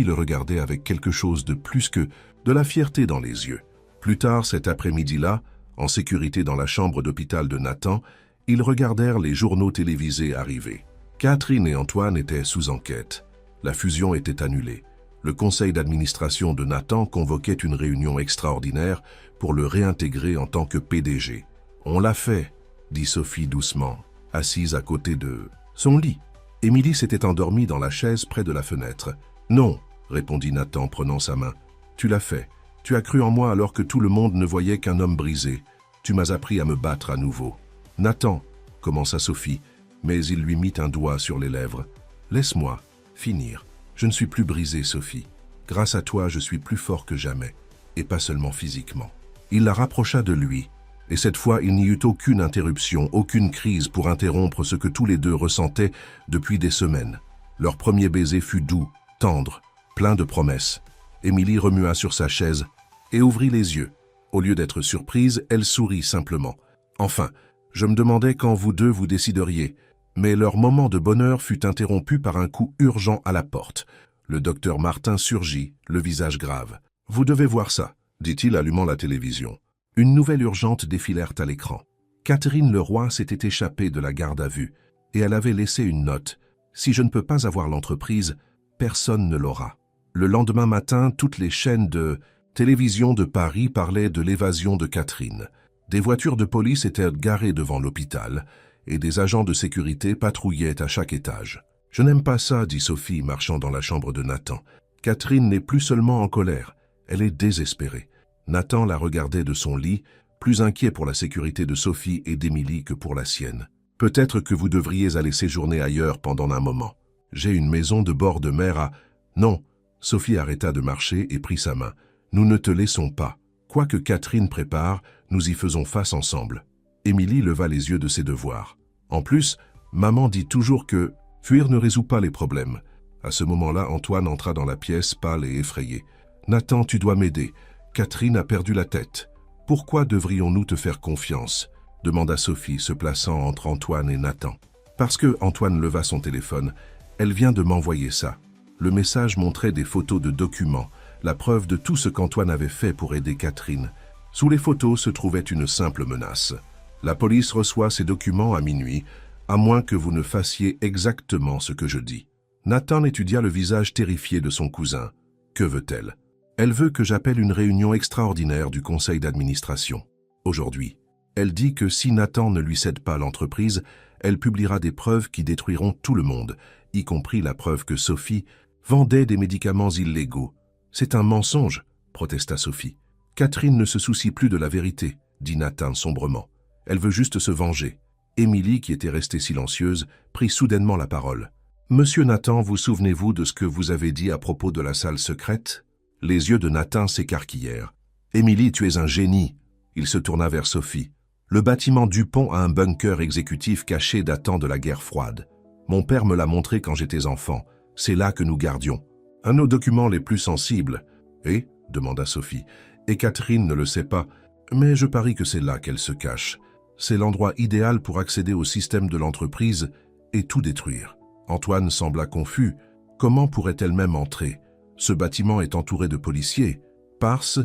le regardait avec quelque chose de plus que de la fierté dans les yeux. Plus tard cet après-midi-là, en sécurité dans la chambre d'hôpital de Nathan, ils regardèrent les journaux télévisés arriver. Catherine et Antoine étaient sous enquête. La fusion était annulée. Le conseil d'administration de Nathan convoquait une réunion extraordinaire pour le réintégrer en tant que PDG. « On l'a fait », dit Sophie doucement, assise à côté de son lit. Émilie s'était endormie dans la chaise près de la fenêtre. « Non », répondit Nathan, prenant sa main. « Tu l'as fait. Tu as cru en moi alors que tout le monde ne voyait qu'un homme brisé. Tu m'as appris à me battre à nouveau. »« Nathan », commença Sophie, mais il lui mit un doigt sur les lèvres. « Laisse-moi finir. Je ne suis plus brisé, Sophie. Grâce à toi, je suis plus fort que jamais, et pas seulement physiquement. » Il la rapprocha de lui, et cette fois il n'y eut aucune interruption, aucune crise pour interrompre ce que tous les deux ressentaient depuis des semaines. Leur premier baiser fut doux, tendre, plein de promesses. Émilie remua sur sa chaise et ouvrit les yeux. Au lieu d'être surprise, elle sourit simplement. Enfin, je me demandais quand vous deux vous décideriez, mais leur moment de bonheur fut interrompu par un coup urgent à la porte. Le docteur Martin surgit, le visage grave. « Vous devez voir ça », dit-il allumant la télévision. Une nouvelle urgente défilèrent à l'écran. Catherine Leroy s'était échappée de la garde à vue et elle avait laissé une note. « Si je ne peux pas avoir l'entreprise, personne ne l'aura. » Le lendemain matin, toutes les chaînes de télévision de Paris parlaient de l'évasion de Catherine. Des voitures de police étaient garées devant l'hôpital et des agents de sécurité patrouillaient à chaque étage. « Je n'aime pas ça, dit Sophie, marchant dans la chambre de Nathan. Catherine n'est plus seulement en colère, elle est désespérée. » Nathan la regardait de son lit, plus inquiet pour la sécurité de Sophie et d'Émilie que pour la sienne. « Peut-être que vous devriez aller séjourner ailleurs pendant un moment. J'ai une maison de bord de mer à... » « Non. » Sophie arrêta de marcher et prit sa main. « Nous ne te laissons pas. Quoi que Catherine prépare, nous y faisons face ensemble. » Émilie leva les yeux de ses devoirs. En plus, maman dit toujours que fuir ne résout pas les problèmes. À ce moment-là, Antoine entra dans la pièce, pâle et effrayé. « Nathan, tu dois m'aider. Catherine a perdu la tête. Pourquoi devrions-nous te faire confiance ?» demanda Sophie, se plaçant entre Antoine et Nathan. « Parce que Antoine leva son téléphone. Elle vient de m'envoyer ça. » Le message montrait des photos de documents, la preuve de tout ce qu'Antoine avait fait pour aider Catherine. Sous les photos se trouvait une simple menace. « La police reçoit ces documents à minuit, à moins que vous ne fassiez exactement ce que je dis. » Nathan étudia le visage terrifié de son cousin. « Que veut-elle » ? « Elle veut que j'appelle une réunion extraordinaire du conseil d'administration. Aujourd'hui. Elle dit que si Nathan ne lui cède pas l'entreprise, elle publiera des preuves qui détruiront tout le monde, y compris la preuve que Sophie vendait des médicaments illégaux. « C'est un mensonge », protesta Sophie. « Catherine ne se soucie plus de la vérité », dit Nathan sombrement. « Elle veut juste se venger. » Émilie, qui était restée silencieuse, prit soudainement la parole. « Monsieur Nathan, vous souvenez-vous de ce que vous avez dit à propos de la salle secrète ?» Les yeux de Nathan s'écarquillèrent. « Émilie, tu es un génie !» Il se tourna vers Sophie. « Le bâtiment Dupont a un bunker exécutif caché datant de la guerre froide. Mon père me l'a montré quand j'étais enfant. C'est là que nous gardions. Un de nos documents les plus sensibles. »« Et ?» demanda Sophie. « Et Catherine ne le sait pas. Mais je parie que c'est là qu'elle se cache. C'est l'endroit idéal pour accéder au système de l'entreprise et tout détruire. » Antoine sembla confus. Comment pourrait-elle même entrer ? Ce bâtiment est entouré de policiers. Parce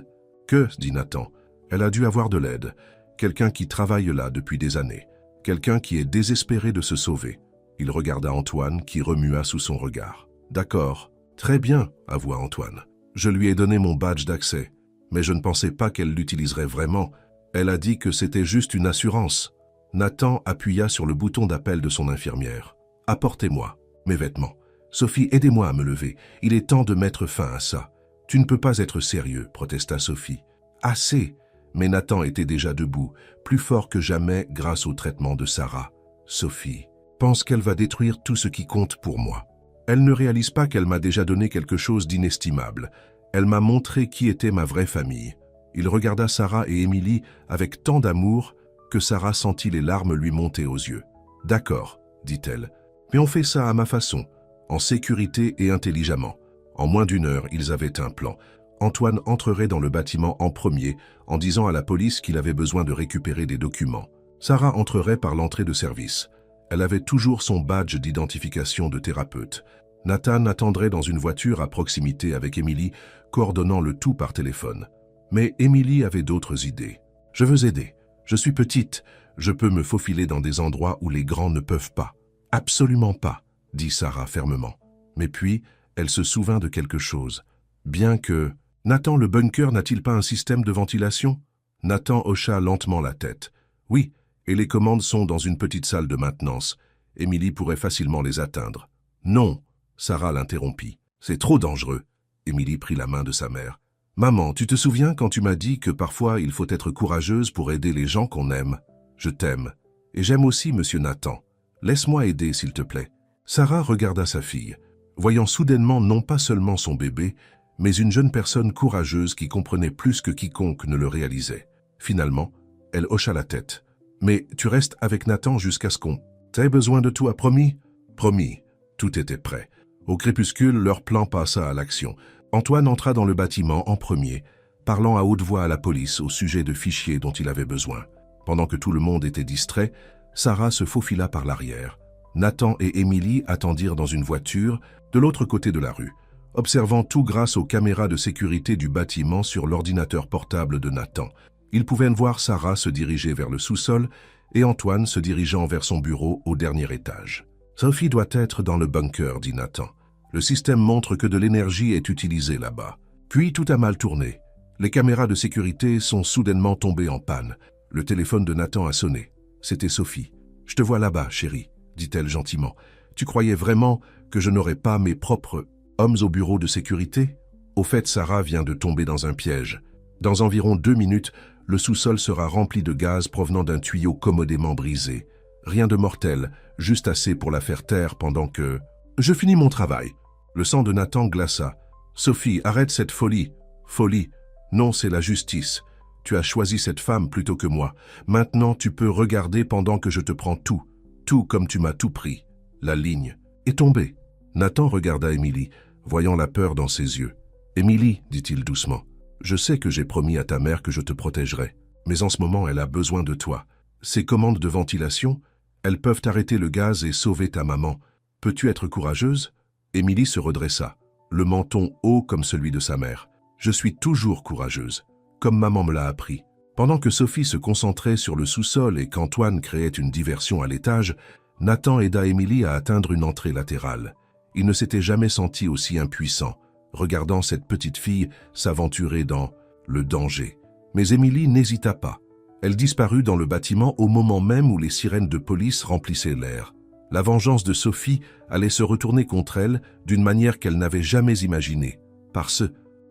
que, dit Nathan, elle a dû avoir de l'aide. Quelqu'un qui travaille là depuis des années. Quelqu'un qui est désespéré de se sauver. Il regarda Antoine qui remua sous son regard. D'accord, très bien, avoua Antoine. Je lui ai donné mon badge d'accès, mais je ne pensais pas qu'elle l'utiliserait vraiment. Elle a dit que c'était juste une assurance. Nathan appuya sur le bouton d'appel de son infirmière. Apportez-moi mes vêtements. Sophie, aidez-moi à me lever. Il est temps de mettre fin à ça. Tu ne peux pas être sérieux, protesta Sophie. Assez. Mais Nathan était déjà debout, plus fort que jamais grâce au traitement de Sarah. Sophie pense qu'elle va détruire tout ce qui compte pour moi. Elle ne réalise pas qu'elle m'a déjà donné quelque chose d'inestimable. Elle m'a montré qui était ma vraie famille. Il regarda Sarah et Émilie avec tant d'amour que Sarah sentit les larmes lui monter aux yeux. « D'accord, dit-elle, mais on fait ça à ma façon. En sécurité et intelligemment. » En moins d'une heure, ils avaient un plan. Antoine entrerait dans le bâtiment en premier, en disant à la police qu'il avait besoin de récupérer des documents. Sarah entrerait par l'entrée de service. Elle avait toujours son badge d'identification de thérapeute. Nathan attendrait dans une voiture à proximité avec Émilie, coordonnant le tout par téléphone. Mais Émilie avait d'autres idées. « Je veux aider. Je suis petite. Je peux me faufiler dans des endroits où les grands ne peuvent pas. »« Absolument pas, » dit Sarah fermement. Mais puis, elle se souvint de quelque chose. Bien que... « Nathan, le bunker n'a-t-il pas un système de ventilation ?» Nathan hocha lentement la tête. « Oui, et les commandes sont dans une petite salle de maintenance. Émilie pourrait facilement les atteindre. »« Non !» Sarah l'interrompit. « C'est trop dangereux. » Émilie prit la main de sa mère. « Maman, tu te souviens quand tu m'as dit que parfois il faut être courageuse pour aider les gens qu'on aime ? Je t'aime. Et j'aime aussi Monsieur Nathan. Laisse-moi aider, s'il te plaît. » Sarah regarda sa fille, voyant soudainement non pas seulement son bébé, mais une jeune personne courageuse qui comprenait plus que quiconque ne le réalisait. Finalement, elle hocha la tête. « Mais tu restes avec Nathan jusqu'à ce qu'on... T'as besoin de tout, a promis ?» « Promis. » Tout était prêt. Au crépuscule, leur plan passa à l'action. Antoine entra dans le bâtiment en premier, parlant à haute voix à la police au sujet de fichiers dont il avait besoin. Pendant que tout le monde était distrait, Sarah se faufila par l'arrière. Nathan et Émilie attendirent dans une voiture de l'autre côté de la rue, observant tout grâce aux caméras de sécurité du bâtiment sur l'ordinateur portable de Nathan. Ils pouvaient voir Sarah se diriger vers le sous-sol et Antoine se dirigeant vers son bureau au dernier étage. « Sophie doit être dans le bunker, dit Nathan. Le système montre que de l'énergie est utilisée là-bas. » Puis tout a mal tourné. Les caméras de sécurité sont soudainement tombées en panne. Le téléphone de Nathan a sonné. C'était Sophie. « Je te vois là-bas, chérie, dit-elle gentiment. Tu croyais vraiment que je n'aurais pas mes propres hommes au bureau de sécurité? Au fait, Sarah vient de tomber dans un piège. Dans environ 2 minutes, le sous-sol sera rempli de gaz provenant d'un tuyau commodément brisé. Rien de mortel, juste assez pour la faire taire pendant que... Je finis mon travail. Le sang de Nathan glaça. Sophie, arrête cette folie. Folie. Non, c'est la justice. Tu as choisi cette femme plutôt que moi. Maintenant, tu peux regarder pendant que je te prends tout. Tout comme tu m'as tout pris. La ligne est tombée. Nathan regarda Émilie, voyant la peur dans ses yeux. « Émilie, dit-il doucement, je sais que j'ai promis à ta mère que je te protégerai, mais en ce moment, elle a besoin de toi. Ces commandes de ventilation, elles peuvent arrêter le gaz et sauver ta maman. Peux-tu être courageuse ?» Émilie se redressa, le menton haut comme celui de sa mère. « Je suis toujours courageuse, comme maman me l'a appris. » Pendant que Sophie se concentrait sur le sous-sol et qu'Antoine créait une diversion à l'étage, Nathan aida Émilie à atteindre une entrée latérale. Il ne s'était jamais senti aussi impuissant, regardant cette petite fille s'aventurer dans le danger. Mais Émilie n'hésita pas. Elle disparut dans le bâtiment au moment même où les sirènes de police remplissaient l'air. La vengeance de Sophie allait se retourner contre elle d'une manière qu'elle n'avait jamais imaginée, parce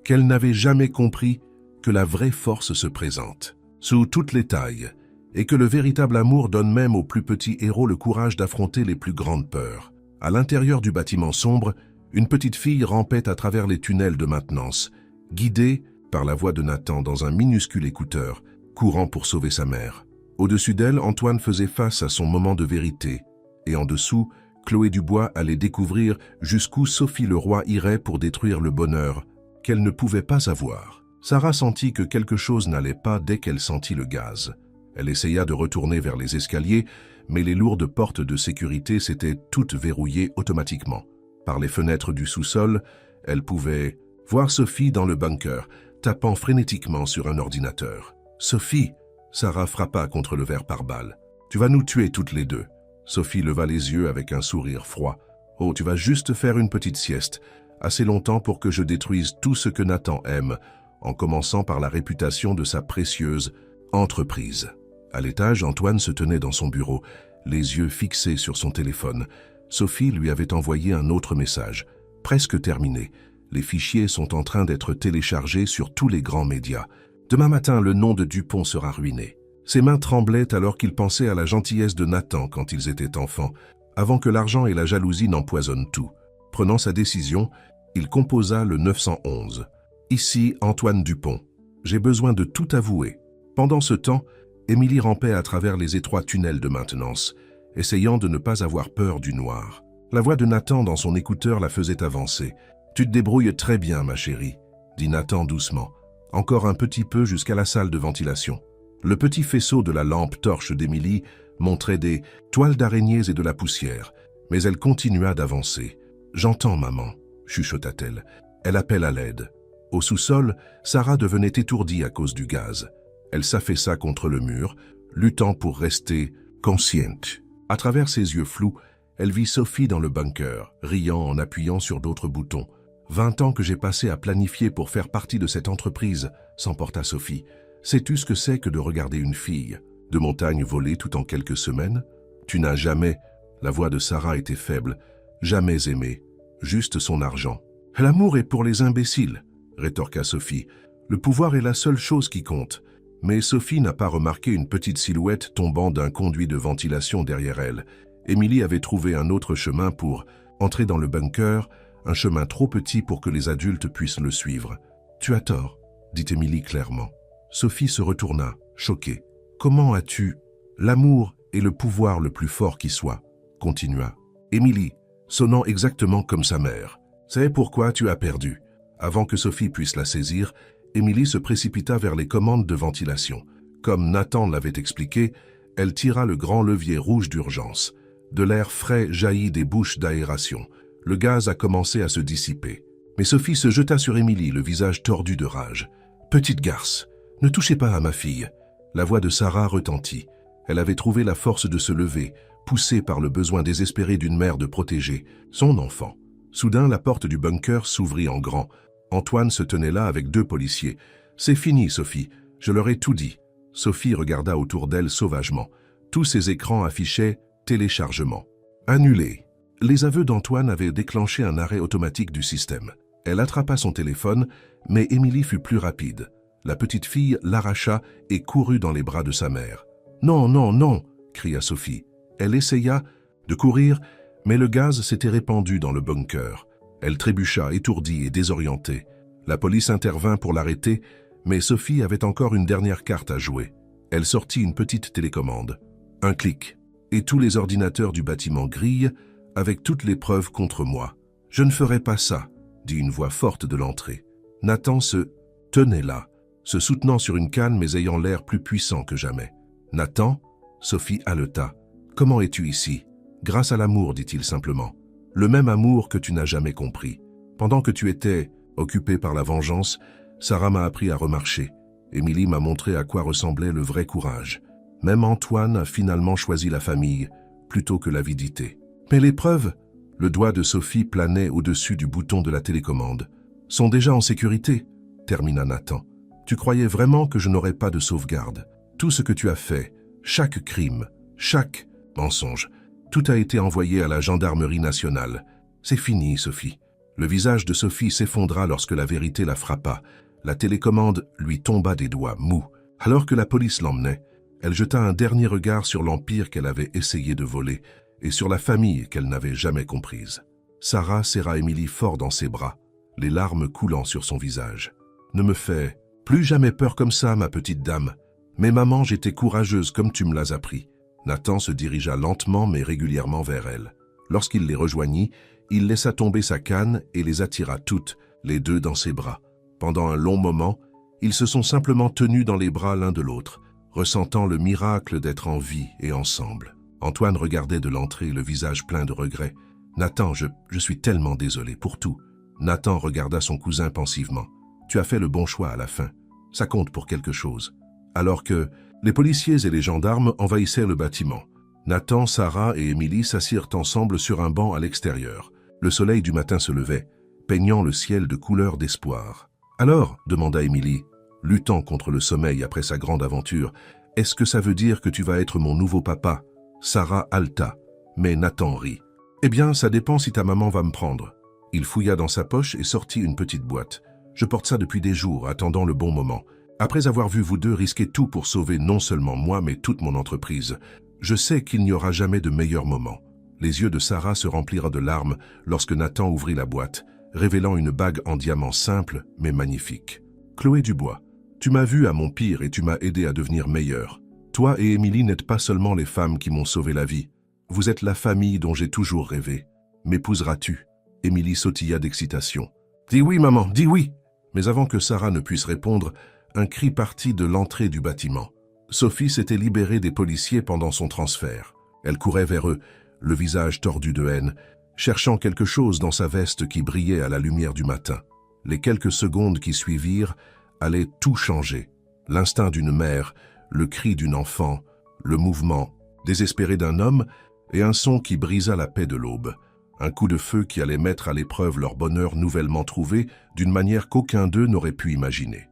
qu'elle n'avait jamais compris que la vraie force se présente, sous toutes les tailles, et que le véritable amour donne même aux plus petits héros le courage d'affronter les plus grandes peurs. À l'intérieur du bâtiment sombre, une petite fille rampait à travers les tunnels de maintenance, guidée par la voix de Nathan dans un minuscule écouteur, courant pour sauver sa mère. Au-dessus d'elle, Antoine faisait face à son moment de vérité, et en dessous, Chloé Dubois allait découvrir jusqu'où Sophie Leroy irait pour détruire le bonheur qu'elle ne pouvait pas avoir. Sarah sentit que quelque chose n'allait pas dès qu'elle sentit le gaz. Elle essaya de retourner vers les escaliers, mais les lourdes portes de sécurité s'étaient toutes verrouillées automatiquement. Par les fenêtres du sous-sol, elle pouvait voir Sophie dans le bunker, tapant frénétiquement sur un ordinateur. « Sophie !» Sarah frappa contre le verre par balle. « Tu vas nous tuer toutes les deux. » Sophie leva les yeux avec un sourire froid. « Oh, tu vas juste faire une petite sieste, assez longtemps pour que je détruise tout ce que Nathan aime, en commençant par la réputation de sa précieuse entreprise. » À l'étage, Antoine se tenait dans son bureau, les yeux fixés sur son téléphone. Sophie lui avait envoyé un autre message. Presque terminé. Les fichiers sont en train d'être téléchargés sur tous les grands médias. Demain matin, le nom de Dupont sera ruiné. Ses mains tremblaient alors qu'il pensait à la gentillesse de Nathan quand ils étaient enfants, avant que l'argent et la jalousie n'empoisonnent tout. Prenant sa décision, il composa le 911. « Ici, Antoine Dupont. J'ai besoin de tout avouer. » Pendant ce temps, Émilie rampait à travers les étroits tunnels de maintenance, essayant de ne pas avoir peur du noir. La voix de Nathan dans son écouteur la faisait avancer. « Tu te débrouilles très bien, ma chérie, » dit Nathan doucement. Encore un petit peu jusqu'à la salle de ventilation. Le petit faisceau de la lampe torche d'Émilie montrait des toiles d'araignées et de la poussière, mais elle continua d'avancer. « J'entends, maman, » chuchota-t-elle. Elle appelle à l'aide. Au sous-sol, Sarah devenait étourdie à cause du gaz. Elle s'affaissa contre le mur, luttant pour rester consciente. À travers ses yeux flous, elle vit Sophie dans le bunker, riant en appuyant sur d'autres boutons. « 20 ans que j'ai passé à planifier pour faire partie de cette entreprise, » s'emporta Sophie. « Sais-tu ce que c'est que de regarder une fille de montagne voler tout en quelques semaines? Tu n'as jamais... » La voix de Sarah était faible. « Jamais aimé. Juste son argent. »« L'amour est pour les imbéciles, » rétorqua Sophie. « Le pouvoir est la seule chose qui compte. » Mais Sophie n'a pas remarqué une petite silhouette tombant d'un conduit de ventilation derrière elle. Émilie avait trouvé un autre chemin pour entrer dans le bunker, un chemin trop petit pour que les adultes puissent le suivre. « Tu as tort, » dit Émilie clairement. Sophie se retourna, choquée. « Comment as-tu... L'amour est le pouvoir le plus fort qui soit, » continua. « Émilie, sonnant exactement comme sa mère. « C'est pourquoi tu as perdu. » Avant que Sophie puisse la saisir, Émilie se précipita vers les commandes de ventilation. Comme Nathan l'avait expliqué, elle tira le grand levier rouge d'urgence. De l'air frais jaillit des bouches d'aération. Le gaz a commencé à se dissiper. Mais Sophie se jeta sur Émilie, le visage tordu de rage. « Petite garce, ne touchez pas à ma fille. » La voix de Sarah retentit. Elle avait trouvé la force de se lever, poussée par le besoin désespéré d'une mère de protéger son enfant. Soudain, la porte du bunker s'ouvrit en grand. Antoine se tenait là avec 2 policiers. « C'est fini, Sophie. Je leur ai tout dit. » Sophie regarda autour d'elle sauvagement. Tous ses écrans affichaient « téléchargement ». Annulé. Les aveux d'Antoine avaient déclenché un arrêt automatique du système. Elle attrapa son téléphone, mais Émilie fut plus rapide. La petite fille l'arracha et courut dans les bras de sa mère. « Non, non, non !» cria Sophie. Elle essaya de courir, mais le gaz s'était répandu dans le bunker. Elle trébucha, étourdie et désorientée. La police intervint pour l'arrêter, mais Sophie avait encore une dernière carte à jouer. Elle sortit une petite télécommande. Un clic, et tous les ordinateurs du bâtiment grillent, avec toutes les preuves contre moi. « Je ne ferai pas ça !» dit une voix forte de l'entrée. Nathan se tenait là, se soutenant sur une canne mais ayant l'air plus puissant que jamais. « Nathan ?» Sophie haleta. « Comment es-tu ici ?»« Grâce à l'amour, dit-il simplement. Le même amour que tu n'as jamais compris. Pendant que tu étais occupé par la vengeance, Sarah m'a appris à remarcher. Émilie m'a montré à quoi ressemblait le vrai courage. Même Antoine a finalement choisi la famille plutôt que l'avidité. Mais les preuves ?» Le doigt de Sophie planait au-dessus du bouton de la télécommande. « Sont déjà en sécurité ?» termina Nathan. « Tu croyais vraiment que je n'aurais pas de sauvegarde. Tout ce que tu as fait, chaque crime, chaque mensonge, tout a été envoyé à la gendarmerie nationale. C'est fini, Sophie. » Le visage de Sophie s'effondra lorsque la vérité la frappa. La télécommande lui tomba des doigts, mous. Alors que la police l'emmenait, elle jeta un dernier regard sur l'empire qu'elle avait essayé de voler et sur la famille qu'elle n'avait jamais comprise. Sarah serra Émilie fort dans ses bras, les larmes coulant sur son visage. « Ne me fais plus jamais peur comme ça, ma petite dame. Mais maman, j'étais courageuse comme tu me l'as appris. » Nathan se dirigea lentement mais régulièrement vers elle. Lorsqu'il les rejoignit, il laissa tomber sa canne et les attira toutes, les 2 dans ses bras. Pendant un long moment, ils se sont simplement tenus dans les bras l'un de l'autre, ressentant le miracle d'être en vie et ensemble. Antoine regardait de l'entrée, le visage plein de regrets. « Nathan, je suis tellement désolé pour tout. » Nathan regarda son cousin pensivement. « Tu as fait le bon choix à la fin. Ça compte pour quelque chose. » Alors que les policiers et les gendarmes envahissaient le bâtiment. Nathan, Sarah et Émilie s'assirent ensemble sur un banc à l'extérieur. Le soleil du matin se levait, peignant le ciel de couleurs d'espoir. « Alors, demanda Émilie, luttant contre le sommeil après sa grande aventure, « est-ce que ça veut dire que tu vas être mon nouveau papa ?» Sarah haleta, mais Nathan rit. « Eh bien, ça dépend si ta maman va me prendre. » Il fouilla dans sa poche et sortit une petite boîte. « Je porte ça depuis des jours, attendant le bon moment. Après avoir vu vous 2 risquer tout pour sauver non seulement moi, mais toute mon entreprise, je sais qu'il n'y aura jamais de meilleur moment. » Les yeux de Sarah se remplirent de larmes lorsque Nathan ouvrit la boîte, révélant une bague en diamant simple mais magnifique. « Chloé Dubois, tu m'as vu à mon pire et tu m'as aidé à devenir meilleur. Toi et Émilie n'êtes pas seulement les femmes qui m'ont sauvé la vie. Vous êtes la famille dont j'ai toujours rêvé. M'épouseras-tu » Émilie sautilla d'excitation. « Dis oui, maman, dis oui !» Mais avant que Sarah ne puisse répondre, un cri partit de l'entrée du bâtiment. Sophie s'était libérée des policiers pendant son transfert. Elle courait vers eux, le visage tordu de haine, cherchant quelque chose dans sa veste qui brillait à la lumière du matin. Les quelques secondes qui suivirent allaient tout changer. L'instinct d'une mère, le cri d'une enfant, le mouvement désespéré d'un homme et un son qui brisa la paix de l'aube. Un coup de feu qui allait mettre à l'épreuve leur bonheur nouvellement trouvé d'une manière qu'aucun d'eux n'aurait pu imaginer.